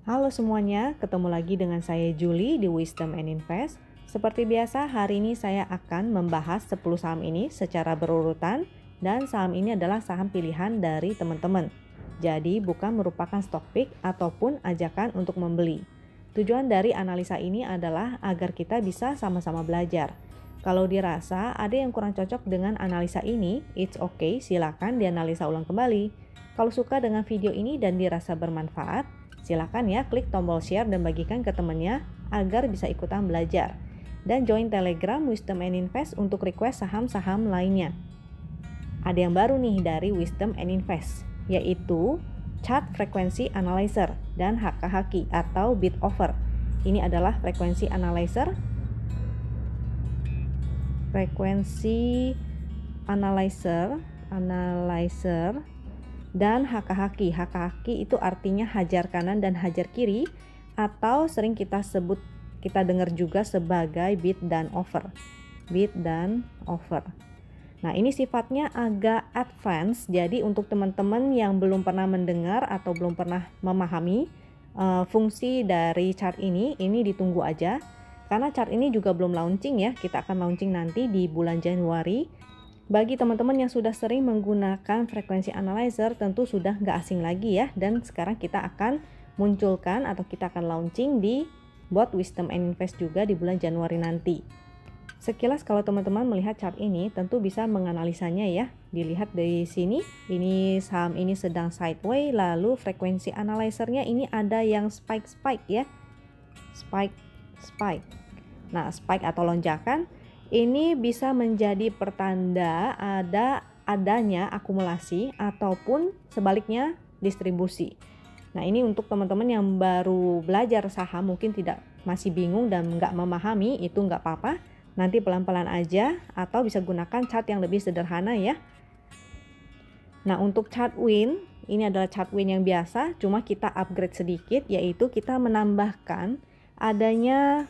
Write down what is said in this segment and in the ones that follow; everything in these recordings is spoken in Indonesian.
Halo semuanya, ketemu lagi dengan saya Julie di Wisdom and Invest. Seperti biasa, hari ini saya akan membahas 10 saham ini secara berurutan dan saham ini adalah saham pilihan dari teman-teman. Jadi bukan merupakan stock pick ataupun ajakan untuk membeli. Tujuan dari analisa ini adalah agar kita bisa sama-sama belajar. Kalau dirasa ada yang kurang cocok dengan analisa ini, it's okay, silakan dianalisa ulang kembali. Kalau suka dengan video ini dan dirasa bermanfaat, silakan ya klik tombol share dan bagikan ke temannya agar bisa ikutan belajar. Dan join Telegram Wisdom and Invest untuk request saham-saham lainnya. Ada yang baru nih dari Wisdom and Invest, yaitu Chart Frequency Analyzer dan HKHQ atau Bid Offer. Ini adalah frekuensi analyzer, dan HKHQ. HKHQ itu artinya hajar kanan dan hajar kiri, atau sering kita dengar juga sebagai bid dan offer. Bid dan offer. Nah, ini sifatnya agak advance. Jadi untuk teman-teman yang belum pernah mendengar atau belum pernah memahami fungsi dari chart ini ditunggu aja. Karena chart ini juga belum launching ya. Kita akan launching nanti di bulan Januari. Bagi teman-teman yang sudah sering menggunakan frekuensi analyzer tentu sudah nggak asing lagi ya, dan sekarang kita akan munculkan atau kita akan launching di bot Wisdom and Invest juga di bulan Januari nanti. Sekilas kalau teman-teman melihat chart ini tentu bisa menganalisanya ya. Dilihat dari sini, ini saham ini sedang sideways, lalu frekuensi analyzernya ini ada yang spike ya. Spike. Nah, spike atau lonjakan ini bisa menjadi pertanda adanya akumulasi ataupun sebaliknya distribusi. Nah, ini untuk teman-teman yang baru belajar saham mungkin masih bingung dan nggak memahami, itu nggak apa-apa. Nanti pelan-pelan aja atau bisa gunakan chart yang lebih sederhana ya. Nah, untuk chart win, ini adalah chart win yang biasa, cuma kita upgrade sedikit, yaitu kita menambahkan adanya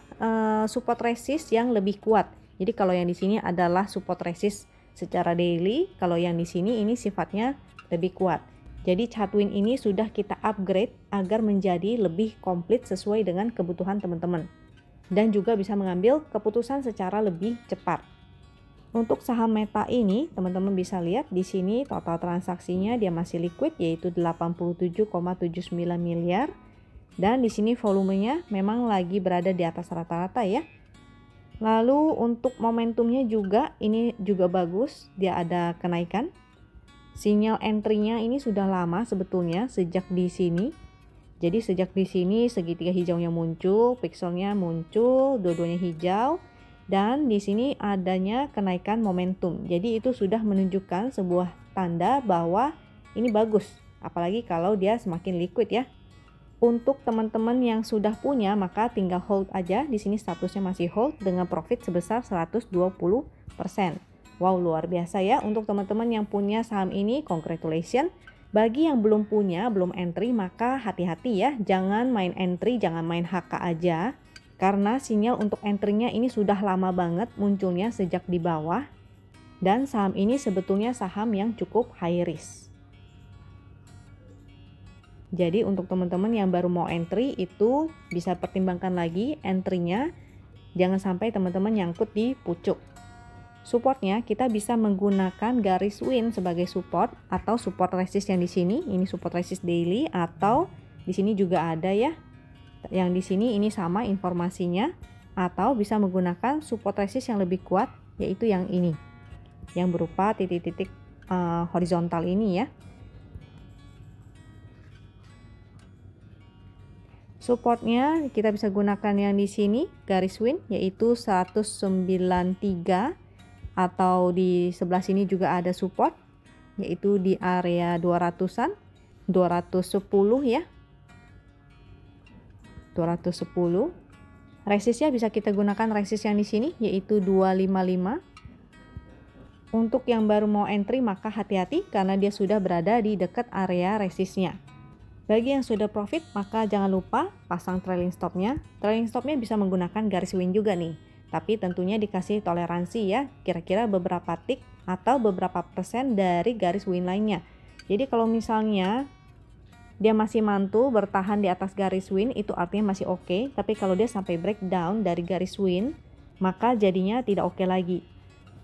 support resist yang lebih kuat. Jadi kalau yang di sini adalah support resist secara daily, kalau yang di sini ini sifatnya lebih kuat. Jadi chart win ini sudah kita upgrade agar menjadi lebih komplit sesuai dengan kebutuhan teman-teman. Dan juga bisa mengambil keputusan secara lebih cepat. Untuk saham Meta ini, teman-teman bisa lihat di sini total transaksinya dia masih liquid, yaitu 87,79 miliar. Dan di sini volumenya memang lagi berada di atas rata-rata ya. Lalu untuk momentumnya juga ini juga bagus, dia ada kenaikan. Sinyal entry-nya ini sudah lama sebetulnya sejak di sini. Jadi sejak di sini segitiga hijaunya muncul, pixelnya muncul, dua-duanya hijau, dan di sini adanya kenaikan momentum. Jadi itu sudah menunjukkan sebuah tanda bahwa ini bagus, apalagi kalau dia semakin liquid ya. Untuk teman-teman yang sudah punya maka tinggal hold aja. Di sini statusnya masih hold dengan profit sebesar 120%. Wow, luar biasa ya. Untuk teman-teman yang punya saham ini, congratulations. Bagi yang belum punya, belum entry, maka hati-hati ya. Jangan main entry, jangan main HK aja. Karena sinyal untuk entry-nya ini sudah lama banget munculnya sejak di bawah. Dan saham ini sebetulnya saham yang cukup high risk. Jadi untuk teman-teman yang baru mau entry itu bisa pertimbangkan lagi entry-nya. Jangan sampai teman-teman nyangkut di pucuk. Supportnya kita bisa menggunakan garis win sebagai support atau support resist yang di sini. Ini support resist daily atau di sini juga ada ya. Yang di sini ini sama informasinya, atau bisa menggunakan support resist yang lebih kuat yaitu yang ini. Yang berupa titik-titik horizontal ini ya. Supportnya kita bisa gunakan yang di sini garis win yaitu 193, atau di sebelah sini juga ada support yaitu di area 200-an, 210 ya. 210. Resistnya bisa kita gunakan resist yang di sini yaitu 255. Untuk yang baru mau entry maka hati-hati karena dia sudah berada di dekat area resistnya. Bagi yang sudah profit, maka jangan lupa pasang trailing stopnya. Trailing stopnya bisa menggunakan garis win juga nih. Tapi tentunya dikasih toleransi ya, kira-kira beberapa tick atau beberapa persen dari garis win lainnya. Jadi kalau misalnya dia masih mantul bertahan di atas garis win, itu artinya masih oke. Tapi kalau dia sampai breakdown dari garis win, maka jadinya tidak oke lagi.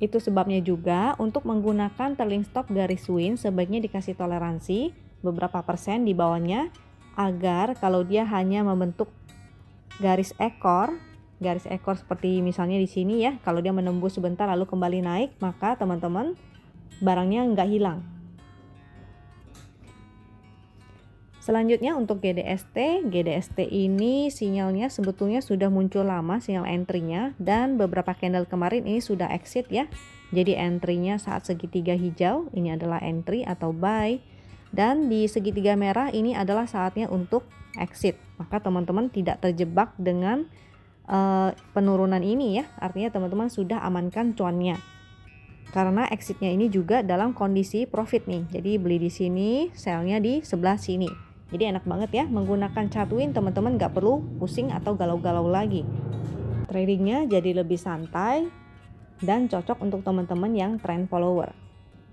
Itu sebabnya juga untuk menggunakan trailing stop garis win sebaiknya dikasih toleransi beberapa persen di bawahnya, agar kalau dia hanya membentuk garis ekor seperti misalnya di sini ya, kalau dia menembus sebentar lalu kembali naik, maka teman-teman barangnya nggak hilang. Selanjutnya untuk GDST ini sinyalnya sebetulnya sudah muncul lama, sinyal entry-nya, dan beberapa candle kemarin ini sudah exit ya. Jadi entry-nya saat segitiga hijau, ini adalah entry atau buy, dan di segitiga merah ini adalah saatnya untuk exit. Maka teman-teman tidak terjebak dengan penurunan ini ya, artinya teman-teman sudah amankan cuannya. Karena exitnya ini juga dalam kondisi profit nih, jadi beli di sini, sell-nya di sebelah sini. Jadi enak banget ya menggunakan chart win, teman-teman gak perlu pusing atau galau-galau lagi. Tradingnya jadi lebih santai dan cocok untuk teman-teman yang trend follower.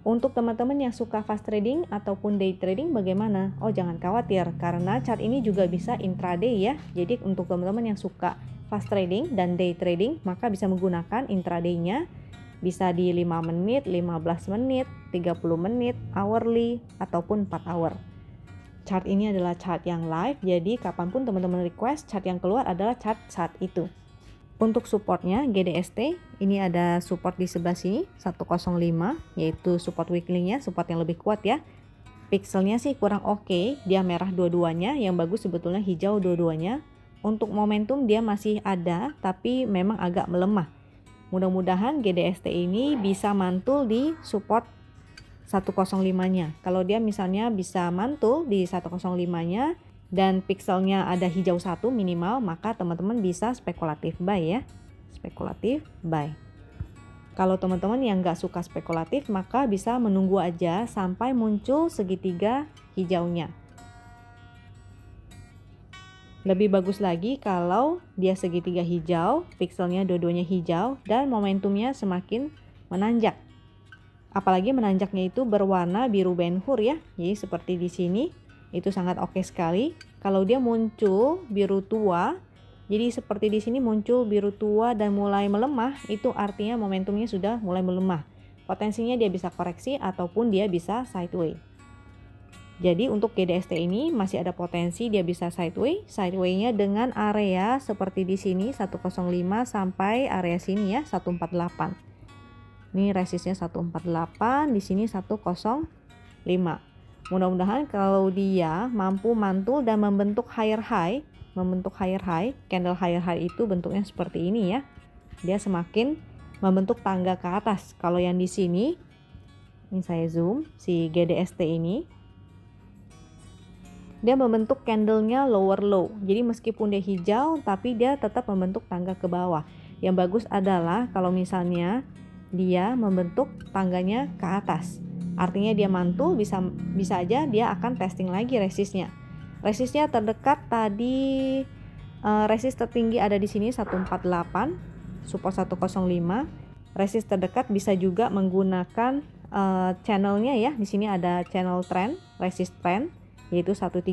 Untuk teman-teman yang suka fast trading ataupun day trading bagaimana? Oh jangan khawatir, karena chart ini juga bisa intraday ya. Jadi untuk teman-teman yang suka fast trading dan day trading, maka bisa menggunakan intraday-nya. Bisa di 5 menit, 15 menit, 30 menit, hourly, ataupun 4 hour. Chart ini adalah chart yang live, jadi kapanpun teman-teman request, chart yang keluar adalah chart saat itu. Untuk supportnya GDST, ini ada support di sebelah sini, 105, yaitu support weekly-nya, support yang lebih kuat ya. Pixelnya sih kurang oke, dia merah dua-duanya, yang bagus sebetulnya hijau dua-duanya. Untuk momentum dia masih ada, tapi memang agak melemah. Mudah-mudahan GDST ini bisa mantul di support 105-nya. Kalau dia misalnya bisa mantul di 105-nya dan pixelnya ada hijau 1 minimal, maka teman-teman bisa spekulatif buy ya. Spekulatif buy. Kalau teman-teman yang nggak suka spekulatif, maka bisa menunggu aja sampai muncul segitiga hijaunya. Lebih bagus lagi kalau dia segitiga hijau, pixelnya dua-duanya hijau, dan momentumnya semakin menanjak. Apalagi menanjaknya itu berwarna biru Ben Hur ya. Jadi seperti di sini, itu sangat oke sekali. Kalau dia muncul biru tua, jadi seperti di sini muncul biru tua dan mulai melemah, itu artinya momentumnya sudah mulai melemah. Potensinya dia bisa koreksi ataupun dia bisa sideways. Jadi untuk GDST ini masih ada potensi dia bisa sideways. Sideways-nya dengan area seperti di sini 105 sampai area sini ya 148. Ini resistnya 148, di sini 105. Mudah-mudahan kalau dia mampu mantul dan membentuk higher high, candle higher high itu bentuknya seperti ini ya. Dia semakin membentuk tangga ke atas. Kalau yang di sini, ini saya zoom si GDST ini, dia membentuk candlenya lower low. Jadi meskipun dia hijau, tapi dia tetap membentuk tangga ke bawah. Yang bagus adalah kalau misalnya dia membentuk tangganya ke atas, artinya dia mantul, bisa aja dia akan testing lagi resistnya. Resistnya terdekat tadi, resist tertinggi ada di sini 148, support 105. Resist terdekat bisa juga menggunakan channelnya ya. Di sini ada channel trend, resist trend yaitu 135.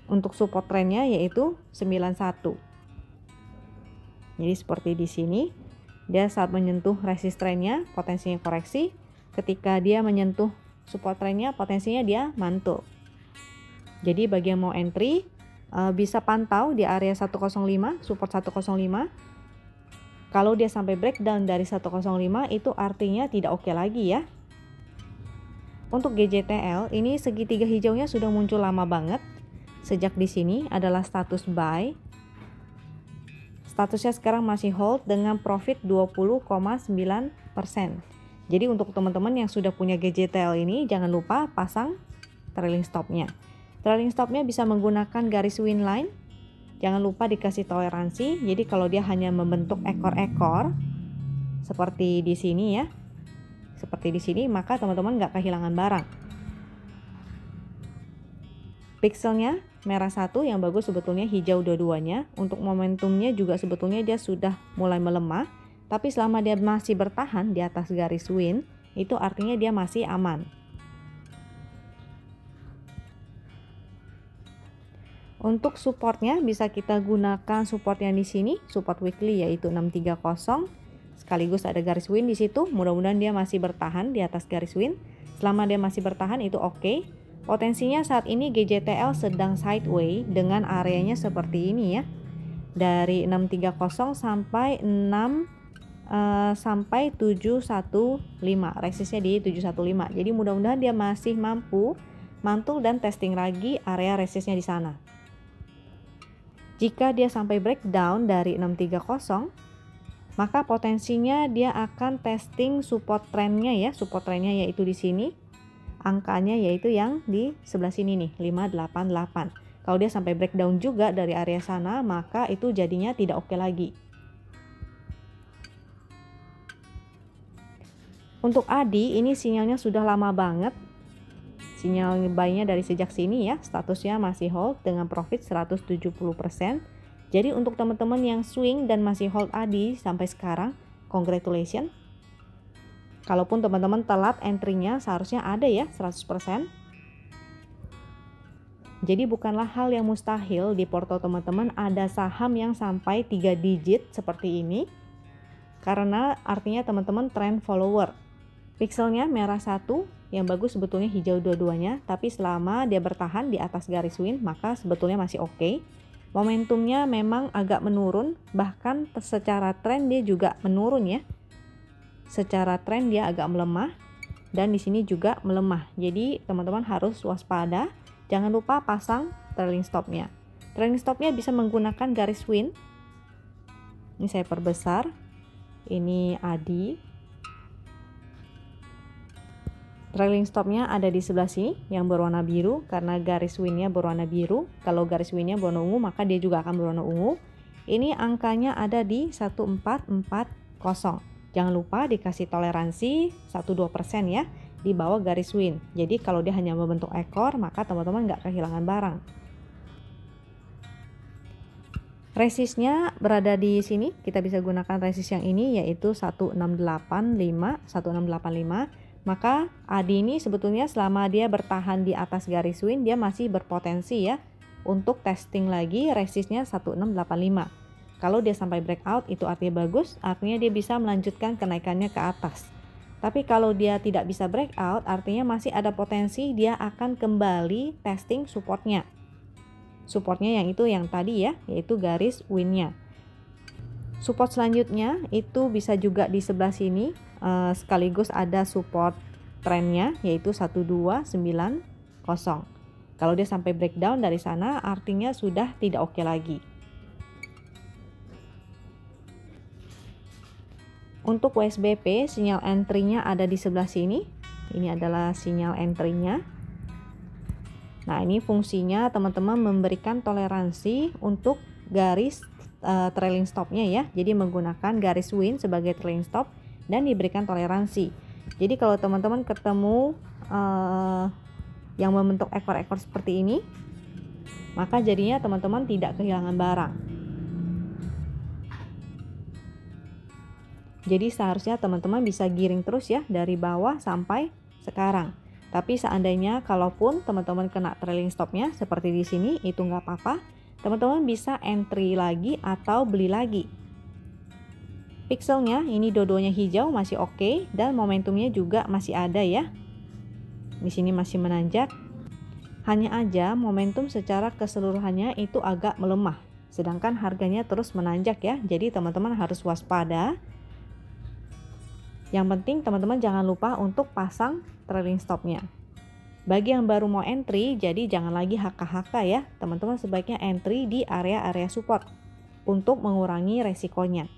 Untuk support trendnya yaitu 91. Jadi seperti di sini. Dia saat menyentuh resist trendnya potensinya koreksi, ketika dia menyentuh support trendnya potensinya dia mantul. Jadi bagi yang mau entry bisa pantau di area 105, support 105. Kalau dia sampai breakdown dari 105 itu artinya tidak oke lagi ya. Untuk GJTL ini segitiga hijaunya sudah muncul lama banget. Sejak di sini adalah status buy. Statusnya sekarang masih hold dengan profit 20,9%. Jadi untuk teman-teman yang sudah punya GJTL ini jangan lupa pasang trailing stopnya. Trailing stopnya bisa menggunakan garis win line. Jangan lupa dikasih toleransi. Jadi kalau dia hanya membentuk ekor-ekor seperti di sini ya, seperti di sini, maka teman-teman nggak kehilangan barang. Pixelnya merah satu, yang bagus sebetulnya hijau dua-duanya. Untuk momentumnya juga sebetulnya dia sudah mulai melemah, tapi selama dia masih bertahan di atas garis win, itu artinya dia masih aman. Untuk supportnya bisa kita gunakan support yang di sini, support weekly yaitu 630. Sekaligus ada garis win di situ. Mudah-mudahan dia masih bertahan di atas garis win. Selama dia masih bertahan itu oke. Potensinya saat ini GJTL sedang sideways dengan areanya seperti ini ya. Dari 630 sampai 715. Resistnya di 715. Jadi mudah-mudahan dia masih mampu mantul dan testing lagi area resistnya di sana. Jika dia sampai breakdown dari 630, maka potensinya dia akan testing support trendnya ya. Support trendnya yaitu di sini. Angkanya yaitu yang di sebelah sini nih, 588. Kalau dia sampai breakdown juga dari area sana, maka itu jadinya tidak oke lagi. Untuk ADI ini sinyalnya sudah lama banget. Sinyal buy-nya dari sejak sini ya, statusnya masih hold dengan profit 170%. Jadi untuk teman-teman yang swing dan masih hold ADI sampai sekarang, congratulations. Kalaupun teman-teman telat entry-nya seharusnya ada ya 100%. Jadi bukanlah hal yang mustahil di porto teman-teman ada saham yang sampai 3 digit seperti ini. Karena artinya teman-teman trend follower. Pixelnya merah satu, yang bagus sebetulnya hijau dua-duanya, tapi selama dia bertahan di atas garis win maka sebetulnya masih oke. Momentumnya memang agak menurun, bahkan secara tren dia juga menurun ya. Secara tren dia agak melemah dan di sini juga melemah. Jadi teman-teman harus waspada. Jangan lupa pasang trailing stopnya. Trailing stopnya bisa menggunakan garis win. Ini saya perbesar. Ini ADI. Trailing stopnya ada di sebelah sini yang berwarna biru karena garis winnya berwarna biru. Kalau garis winnya berwarna ungu maka dia juga akan berwarna ungu. Ini angkanya ada di 1440. Jangan lupa dikasih toleransi 1-2% ya di bawah garis win. Jadi kalau dia hanya membentuk ekor maka teman-teman nggak kehilangan barang. Resistnya berada di sini. Kita bisa gunakan resist yang ini yaitu 1685. Maka ADI ini sebetulnya selama dia bertahan di atas garis win dia masih berpotensi ya untuk testing lagi resistnya 1685. Kalau dia sampai breakout itu artinya bagus, artinya dia bisa melanjutkan kenaikannya ke atas. Tapi kalau dia tidak bisa breakout artinya masih ada potensi dia akan kembali testing supportnya. Supportnya yang itu yang tadi ya, yaitu garis winnya. Support selanjutnya itu bisa juga di sebelah sini. Sekaligus ada support trennya yaitu 1290. Kalau dia sampai breakdown dari sana artinya sudah tidak oke lagi. Untuk WSBP sinyal entry-nya ada di sebelah sini. Ini adalah sinyal entry-nya. Nah, ini fungsinya teman-teman memberikan toleransi untuk garis trailing stop-nya ya. Jadi menggunakan garis win sebagai trailing stop dan diberikan toleransi. Jadi kalau teman-teman ketemu yang membentuk ekor-ekor seperti ini, maka jadinya teman-teman tidak kehilangan barang. Jadi seharusnya teman-teman bisa giring terus ya dari bawah sampai sekarang. Tapi seandainya kalaupun teman-teman kena trailing stopnya seperti di sini, itu nggak apa-apa. Teman-teman bisa entry lagi atau beli lagi. Pixelnya ini dua-duanya hijau masih oke dan momentumnya juga masih ada ya. Di sini masih menanjak. Hanya aja momentum secara keseluruhannya itu agak melemah. Sedangkan harganya terus menanjak ya. Jadi teman-teman harus waspada. Yang penting teman-teman jangan lupa untuk pasang trailing stopnya. Bagi yang baru mau entry, jadi jangan lagi HK-HK ya. Teman-teman sebaiknya entry di area-area support untuk mengurangi resikonya.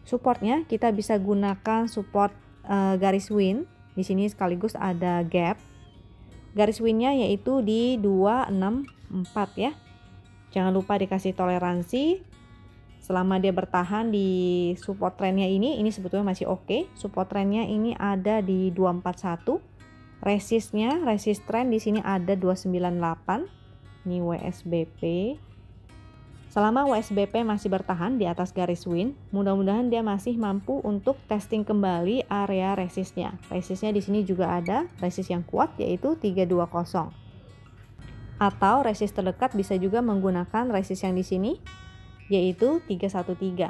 Supportnya kita bisa gunakan support garis win. Di sini sekaligus ada gap. Garis winnya yaitu di 264 ya. Jangan lupa dikasih toleransi. Selama dia bertahan di support trendnya ini sebetulnya masih oke. Support trendnya ini ada di 241. Resistnya, resist trend di sini ada 298. Ini WSBP. Selama WSBP masih bertahan di atas garis win, mudah-mudahan dia masih mampu untuk testing kembali area resistnya. Resistnya di sini juga ada resist yang kuat, yaitu 320. Atau resist terdekat bisa juga menggunakan resist yang di sini, yaitu 313.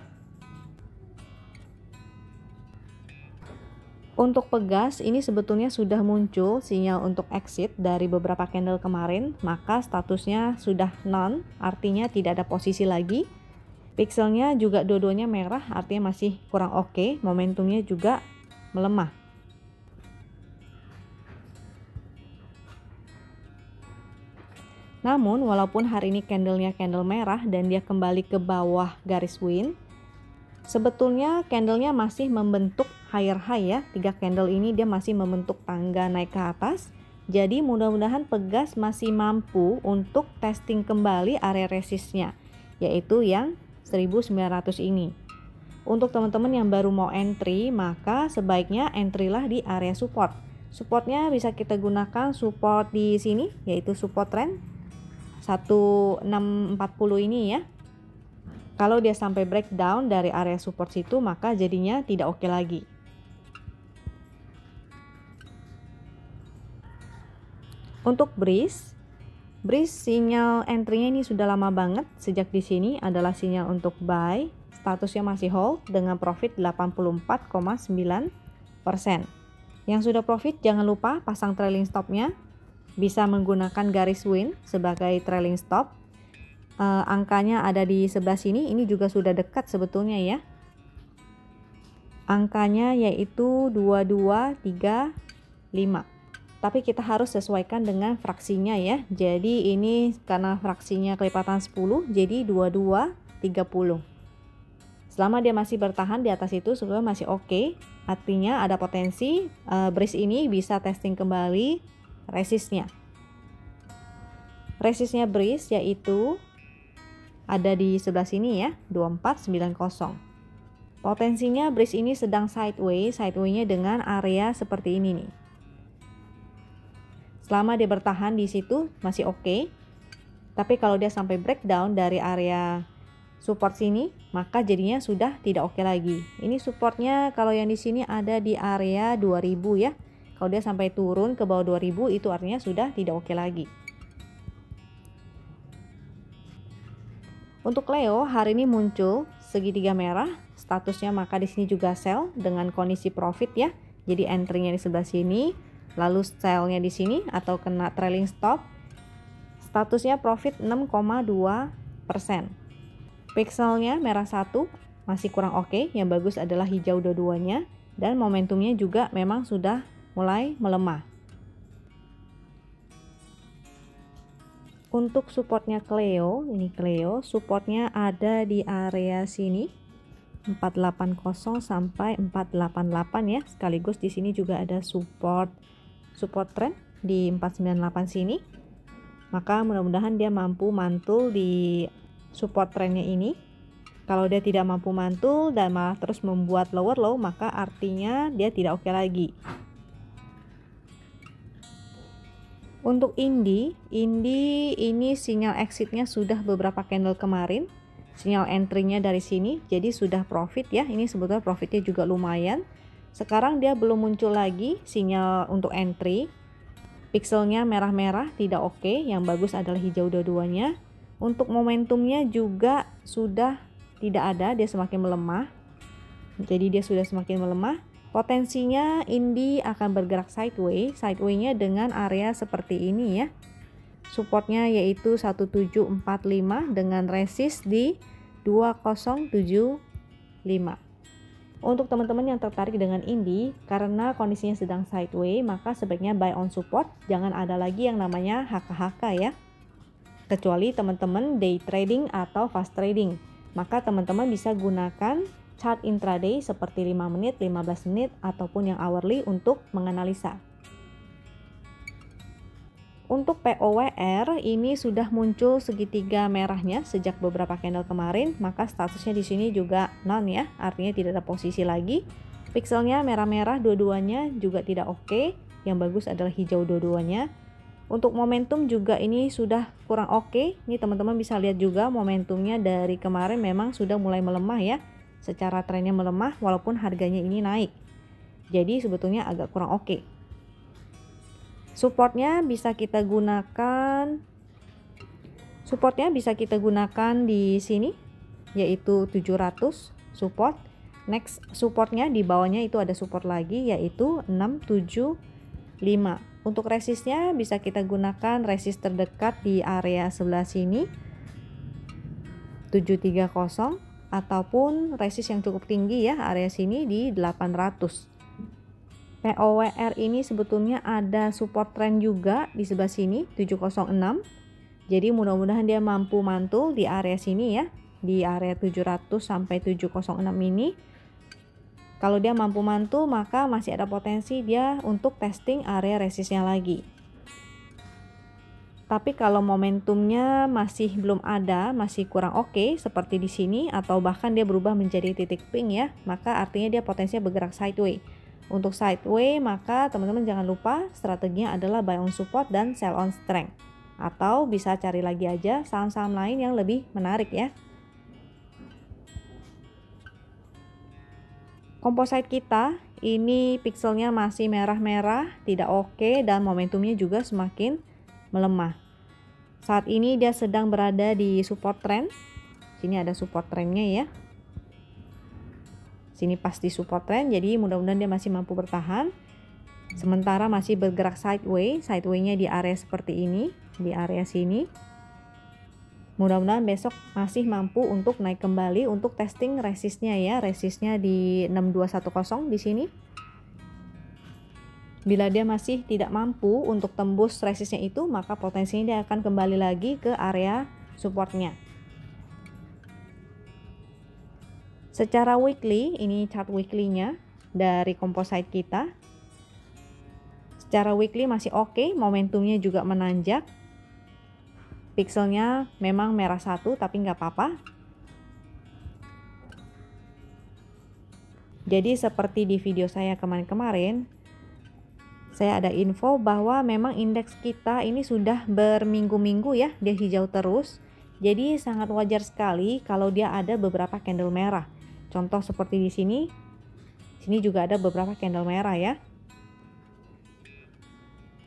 Untuk pegas, ini sebetulnya sudah muncul sinyal untuk exit dari beberapa candle kemarin, maka statusnya sudah none, artinya tidak ada posisi lagi. Pixelnya juga dua-duanya merah, artinya masih kurang oke, momentumnya juga melemah. Namun, walaupun hari ini candlenya candle merah dan dia kembali ke bawah garis win, sebetulnya candlenya masih membentuk higher high ya. 3 candle ini dia masih membentuk tangga naik ke atas. Jadi mudah-mudahan Pegas masih mampu untuk testing kembali area resistnya, yaitu yang 1900 ini. Untuk teman-teman yang baru mau entry, maka sebaiknya entry lah di area support. Supportnya bisa kita gunakan support di sini, yaitu support trend 1640 ini ya. Kalau dia sampai breakdown dari area support situ, maka jadinya tidak oke lagi. Untuk breeze sinyal entry-nya ini sudah lama banget. Sejak di sini adalah sinyal untuk buy. Statusnya masih hold dengan profit 84,9%. Yang sudah profit jangan lupa pasang trailing stop-nya. Bisa menggunakan garis win sebagai trailing stop. Angkanya ada di sebelah sini, ini juga sudah dekat sebetulnya ya. Angkanya yaitu 2235. Tapi kita harus sesuaikan dengan fraksinya ya. Jadi ini karena fraksinya kelipatan 10, jadi 2230. Selama dia masih bertahan di atas itu sebetulnya masih oke. Artinya ada potensi breeze ini bisa testing kembali resistnya. Resistnya breeze yaitu ada di sebelah sini ya, 2490. Potensinya breeze ini sedang sideway-nya dengan area seperti ini nih. Selama dia bertahan di situ masih oke. Tapi kalau dia sampai breakdown dari area support sini, maka jadinya sudah tidak oke lagi. Ini supportnya kalau yang di sini ada di area 2000 ya. Kalau dia sampai turun ke bawah 2000 itu artinya sudah tidak oke lagi. Untuk Leo hari ini muncul segitiga merah, statusnya maka di sini juga sell dengan kondisi profit ya. Jadi entry-nya di sebelah sini, lalu sell-nya di sini atau kena trailing stop. Statusnya profit 6,2%. Pixelnya merah 1 masih kurang oke, yang bagus adalah hijau dua-duanya dan momentumnya juga memang sudah mulai melemah. Untuk supportnya Cleo, ini Cleo, supportnya ada di area sini 480 sampai 488 ya. Sekaligus di sini juga ada support trend di 498 sini. Maka mudah-mudahan dia mampu mantul di support trendnya ini. Kalau dia tidak mampu mantul dan malah terus membuat lower low, maka artinya dia tidak oke lagi. Untuk Indi ini sinyal exitnya sudah beberapa candle kemarin, sinyal entry-nya dari sini, jadi sudah profit ya. Ini sebetulnya profitnya juga lumayan. Sekarang dia belum muncul lagi sinyal untuk entry. Pixelnya merah-merah tidak oke, yang bagus adalah hijau dua-duanya. Untuk momentumnya juga sudah tidak ada, dia semakin melemah. Jadi dia sudah semakin melemah. Potensinya Indi akan bergerak sideway-nya dengan area seperti ini ya. Supportnya yaitu 1745 dengan resist di 2075. Untuk teman-teman yang tertarik dengan Indi, karena kondisinya sedang sideway, maka sebaiknya buy on support, jangan ada lagi yang namanya HKHK ya. Kecuali teman-teman day trading atau fast trading, maka teman-teman bisa gunakan chart intraday seperti 5 menit, 15 menit, ataupun yang hourly untuk menganalisa. Untuk POWR ini sudah muncul segitiga merahnya sejak beberapa candle kemarin, maka statusnya di sini juga none ya, artinya tidak ada posisi lagi. Pixelnya merah-merah dua-duanya juga tidak oke, yang bagus adalah hijau dua-duanya. Untuk momentum juga ini sudah kurang oke. Ini teman-teman bisa lihat juga momentumnya dari kemarin memang sudah mulai melemah ya. Secara trennya melemah walaupun harganya ini naik. Jadi sebetulnya agak kurang oke. Supportnya bisa kita gunakan di sini yaitu 700 support. Next supportnya di bawahnya itu ada support lagi yaitu 675. Untuk resistnya bisa kita gunakan resist terdekat di area sebelah sini 730 ataupun resist yang cukup tinggi ya area sini di 800. POWR ini sebetulnya ada support trend juga di sebelah sini 706. Jadi mudah-mudahan dia mampu mantul di area sini ya, di area 700 sampai 706 ini. Kalau dia mampu mantul maka masih ada potensi dia untuk testing area resistnya lagi. Tapi kalau momentumnya masih belum ada, masih kurang oke seperti di sini atau bahkan dia berubah menjadi titik pink ya, maka artinya dia potensinya bergerak sideways. Untuk sideways maka teman-teman jangan lupa strateginya adalah buy on support dan sell on strength. Atau bisa cari lagi aja saham-saham lain yang lebih menarik ya. Composite kita ini pixelnya masih merah-merah, tidak oke dan momentumnya juga semakin melemah. Saat ini dia sedang berada di support trend. Sini ada support trendnya ya. Sini pas di support trend, jadi mudah-mudahan dia masih mampu bertahan. Sementara masih bergerak sideways, sideways-nya di area seperti ini, di area sini. Mudah-mudahan besok masih mampu untuk naik kembali untuk testing resistnya ya, resistnya di 6210 di sini. Bila dia masih tidak mampu untuk tembus resistnya itu, maka potensinya dia akan kembali lagi ke area supportnya. Secara weekly, ini chart weekly-nya dari composite kita. Secara weekly masih oke, momentumnya juga menanjak. Pixelnya memang merah satu tapi nggak apa-apa. Jadi seperti di video saya kemarin-kemarin, saya ada info bahwa memang indeks kita ini sudah berminggu-minggu ya, dia hijau terus. Jadi sangat wajar sekali kalau dia ada beberapa candle merah. Contoh seperti di sini. Sini juga ada beberapa candle merah ya.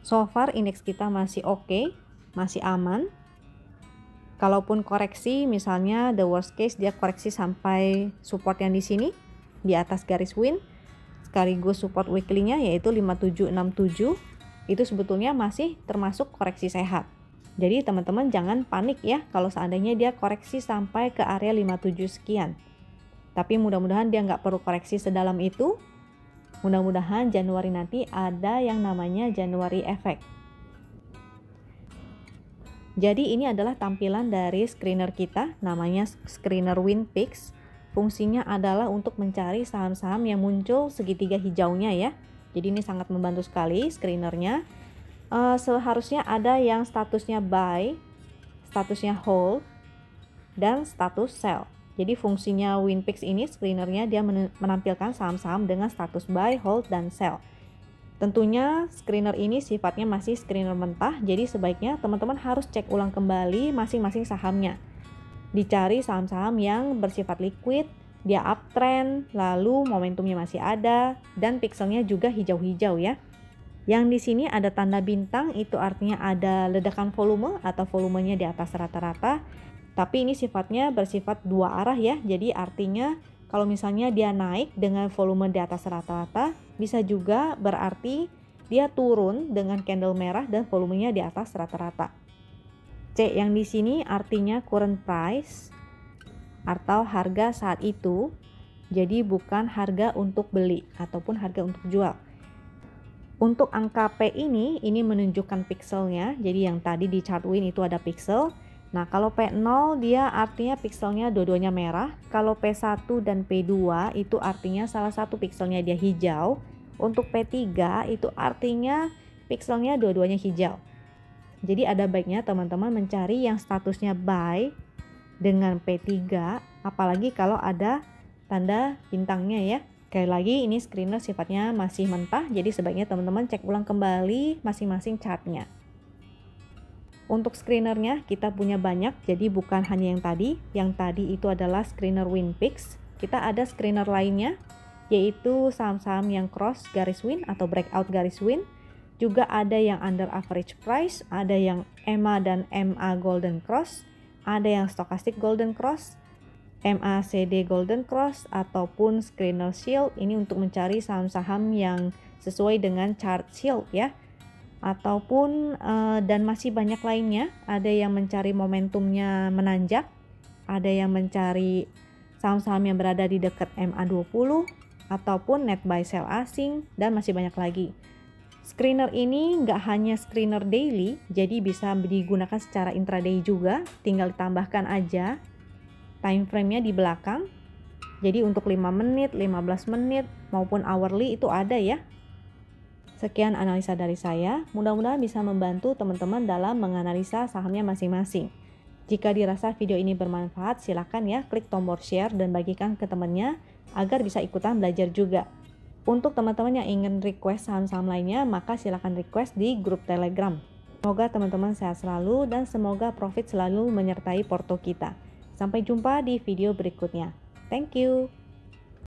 So far indeks kita masih oke, masih aman. Kalaupun koreksi, misalnya the worst case dia koreksi sampai support yang di sini di atas garis win, sekaligus support weekly-nya yaitu 5767, itu sebetulnya masih termasuk koreksi sehat. Jadi teman-teman jangan panik ya kalau seandainya dia koreksi sampai ke area 57 sekian. Tapi mudah-mudahan dia nggak perlu koreksi sedalam itu. Mudah-mudahan Januari nanti ada yang namanya January effect. Jadi ini adalah tampilan dari screener kita, namanya screener WinPix. Fungsinya adalah untuk mencari saham-saham yang muncul segitiga hijaunya ya. Jadi ini sangat membantu sekali screenernya. Seharusnya ada yang statusnya buy, statusnya hold, dan status sell. Jadi fungsinya WinPix ini screenernya dia menampilkan saham-saham dengan status buy, hold, dan sell. Tentunya screener ini sifatnya masih screener mentah, jadi sebaiknya teman-teman harus cek ulang kembali masing-masing sahamnya. Dicari saham-saham yang bersifat liquid, dia uptrend, lalu momentumnya masih ada, dan pixelnya juga hijau-hijau ya. Yang di sini ada tanda bintang, itu artinya ada ledakan volume atau volumenya di atas rata-rata. Tapi ini sifatnya bersifat dua arah ya, jadi artinya kalau misalnya dia naik dengan volume di atas rata-rata, bisa juga berarti dia turun dengan candle merah dan volumenya di atas rata-rata. C yang di sini artinya current price atau harga saat itu, jadi bukan harga untuk beli ataupun harga untuk jual. Untuk angka P ini menunjukkan pixelnya, jadi yang tadi di chart win itu ada pixel. Nah kalau P0 dia artinya pixelnya dua-duanya merah, kalau P1 dan P2 itu artinya salah satu pixelnya dia hijau, untuk P3 itu artinya pixelnya dua-duanya hijau. Jadi ada baiknya teman-teman mencari yang statusnya buy dengan P3, apalagi kalau ada tanda bintangnya ya. Sekali lagi ini screener sifatnya masih mentah, jadi sebaiknya teman-teman cek ulang kembali masing-masing chartnya. Untuk screenernya kita punya banyak, jadi bukan hanya yang tadi. Yang tadi itu adalah screener WinPix. Kita ada screener lainnya, yaitu saham-saham yang cross garis win atau breakout garis win. Juga ada yang under average price, ada yang EMA dan MA Golden Cross, ada yang stochastic Golden Cross, MACD Golden Cross, ataupun screener Shield. Ini untuk mencari saham-saham yang sesuai dengan chart Shield ya. Ataupun dan masih banyak lainnya. Ada yang mencari momentumnya menanjak, ada yang mencari saham-saham yang berada di dekat MA20 ataupun net buy sell asing, dan masih banyak lagi. Screener ini nggak hanya screener daily, jadi bisa digunakan secara intraday juga. Tinggal ditambahkan aja time frame-nya di belakang. Jadi untuk 5 menit, 15 menit maupun hourly itu ada ya. Sekian analisa dari saya, mudah-mudahan bisa membantu teman-teman dalam menganalisa sahamnya masing-masing. Jika dirasa video ini bermanfaat, silakan ya klik tombol share dan bagikan ke temannya agar bisa ikutan belajar juga. Untuk teman-teman yang ingin request saham-saham lainnya, maka silakan request di grup Telegram. Semoga teman-teman sehat selalu dan semoga profit selalu menyertai porto kita. Sampai jumpa di video berikutnya. Thank you.